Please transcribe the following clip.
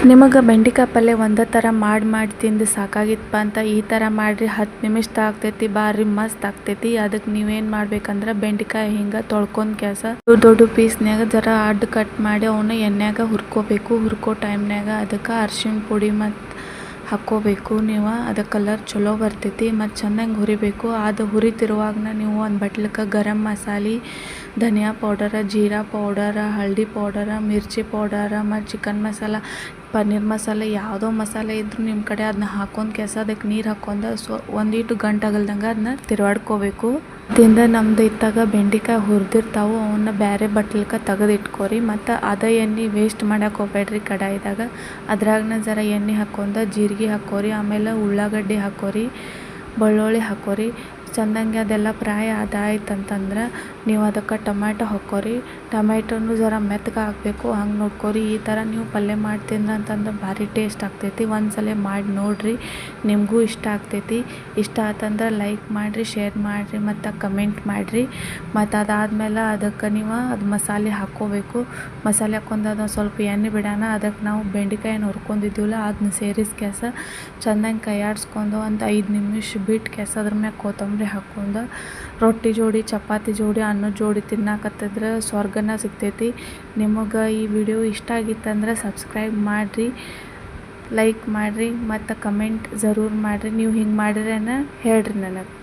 ನಿಮಗೆ ಬೆಂಡೆಕಾಯಿ ಪಲ್ಯ ಒಂದೇ ಥರ ಮಾಡಿ ತಿಂದು ಸಾಕಾಗಿತ್ತಪ್ಪ ಅಂತ ಈ ಥರ ಮಾಡಿರಿ. 10 ನಿಮಿಷದಾಗ ಆಗ್ತೈತಿ, ಭಾರಿ ಮಸ್ತ್ ಆಗ್ತೈತಿ. ಅದಕ್ಕೆ ನೀವೇನು ಮಾಡ್ಬೇಕಂದ್ರೆ ಬೆಂಡೆಕಾಯಿ ಹಿಂಗೆ ತೊಳ್ಕೊಂಡು ದೊಡ್ಡ ಪೀಸ್ನ್ಯಾಗ ಜರ ಅಡ್ಡ ಕಟ್ ಮಾಡಿ ಅವನ್ನ ಎಣ್ಣೆಯಾಗ ಹುರ್ಕೋಬೇಕು. ಹುರ್ಕೋ ಟೈಮ್ನಾಗ ಅದಕ್ಕೆ ಅರ್ಶಿಣ ಪುಡಿ ಮತ್ತು ಹಾಕ್ಕೋಬೇಕು. ನೀವು ಅದು ಕಲರ್ ಚಲೋ ಬರ್ತೈತಿ ಮತ್ತು ಚೆನ್ನಾಗಿ ಹುರಿಬೇಕು. ಅದು ಹುರಿತಿರುವಾಗ ನೀವು ಒಂದು ಬಟ್ಲಕ್ಕೆ ಗರಂ ಮಸಾಲೆ, ಧನಿಯಾ ಪೌಡರ, ಜೀರಾ ಪೌಡರ, ಹಳದಿ ಪೌಡರ, ಮಿರ್ಚಿ ಪೌಡರ ಮತ್ತು ಚಿಕನ್ ಮಸಾಲ, ಪನ್ನೀರ್ ಮಸಾಲೆ, ಯಾವುದೋ ಮಸಾಲೆ ಇದ್ದರೂ ನಿಮ್ಮ ಕಡೆ ಅದನ್ನ ಹಾಕ್ಕೊಂಡು ಅದಕ್ಕೆ ನೀರು ಹಾಕ್ಕೊಂಡು ಒಂದೀಟು ಗಂಟಾಗಲ್ದಂಗೆ ಅದನ್ನ ತಿರುವಾಡ್ಕೋಬೇಕು. ನಮ್ದು ಇತ್ತಾಗ ಬೆಂಡೆಕಾಯಿ ಹುರಿದಿರ್ತಾವೆ, ಅವನ್ನ ಬೇರೆ ಬಟ್ಲಕ್ಕೆ ತೆಗೆದಿಟ್ಕೋರಿ. ಮತ್ತು ಅದೇ ಎಣ್ಣೆ ವೇಸ್ಟ್ ಮಾಡಕ್ಕೆ ಹೋಗ್ಬೇಡ್ರಿ. ಕಡಾಯಿದಾಗ ಅದ್ರಾಗನ ಜರ ಎಣ್ಣೆ ಹಾಕ್ಕೊಂಡು ಜೀರಿಗೆ ಹಾಕ್ಕೋರಿ. ಆಮೇಲೆ ಉಳ್ಳಾಗಡ್ಡಿ ಹಾಕ್ಕೋರಿ, ಬೆಳ್ಳುಳ್ಳಿ ಹಾಕ್ಕೋರಿ. ಚೆಂದಂಗೆ ಅದೆಲ್ಲ ಫ್ರೈ ಆದಾಯ್ತಂತಂದ್ರೆ ನೀವು ಅದಕ್ಕೆ ಟೊಮ್ಯಾಟೊ ಹಾಕ್ಕೋರಿ. ಟೊಮ್ಯಾಟೊನು ಜರ ಮೆತ್ತಗೆ ಹಾಕಬೇಕು, ಹಂಗೆ ನೋಡ್ಕೋರಿ. ಈ ಥರ ನೀವು ಪಲ್ಯ ಮಾಡ್ತಿಂದ್ರೆ ಅಂತಂದ್ರೆ ಭಾರಿ ಟೇಸ್ಟ್ ಆಗ್ತೈತಿ. ಒಂದ್ಸಲ ಮಾಡಿ ನೋಡಿರಿ, ನಿಮಗೂ ಇಷ್ಟ ಆಗ್ತೈತಿ. ಇಷ್ಟ ಆತಂದ್ರೆ ಲೈಕ್ ಮಾಡಿರಿ, ಶೇರ್ ಮಾಡಿರಿ ಮತ್ತು ಕಮೆಂಟ್ ಮಾಡಿರಿ. ಮತ್ತು ಅದಾದಮೇಲೆ ಅದಕ್ಕೆ ನೀವು ಅದು ಮಸಾಲೆ ಹಾಕ್ಕೋಬೇಕು. ಮಸಾಲೆ ಹಾಕ್ಕೊಂಡು ಅದನ್ನು ಸ್ವಲ್ಪ ಎಣ್ಣೆ ಬಿಡೋಣ. ಅದಕ್ಕೆ ನಾವು ಬೆಂಡೆಕಾಯನ್ನು ಹುರ್ಕೊಂಡಿದ್ದೀವಲ್ಲ ಅದನ್ನ ಸೇರಿಸ್ಕ್ಯಾಸ ಚೆನ್ನಾಗಿ ಕೈಯಾಡಿಸ್ಕೊಂಡು ಒಂದು 5 ನಿಮಿಷ ಬಿಟ್ಟು ಅದ್ರ ಮ್ಯಾಗ ಕೊತ್ತಂಬರಿ ಹಾಕ್ಕೊಂಡು ರೊಟ್ಟಿ ಜೋಡಿ, ಚಪಾತಿ ಜೋಡಿ, ಅನ್ನದ ಜೋಡಿ ತಿನ್ನಾಕತ್ತಿದ್ರೆ ಸ್ವರ್ಗನ ಸಿಗ್ತೈತಿ. ನಿಮಗೆ ಈ ವಿಡಿಯೋ ಇಷ್ಟ ಆಗಿತ್ತಂದ್ರೆ ಸಬ್ಸ್ಕ್ರೈಬ್ ಮಾಡಿರಿ, ಲೈಕ್ ಮಾಡಿರಿ ಮತ್ತು ಕಮೆಂಟ್ ಜರೂರು ಮಾಡಿರಿ. ನೀವು ಹಿಂಗೆ ಮಾಡಿದ್ರೇನ ಹೇಳ್ರಿ ನನಗೆ.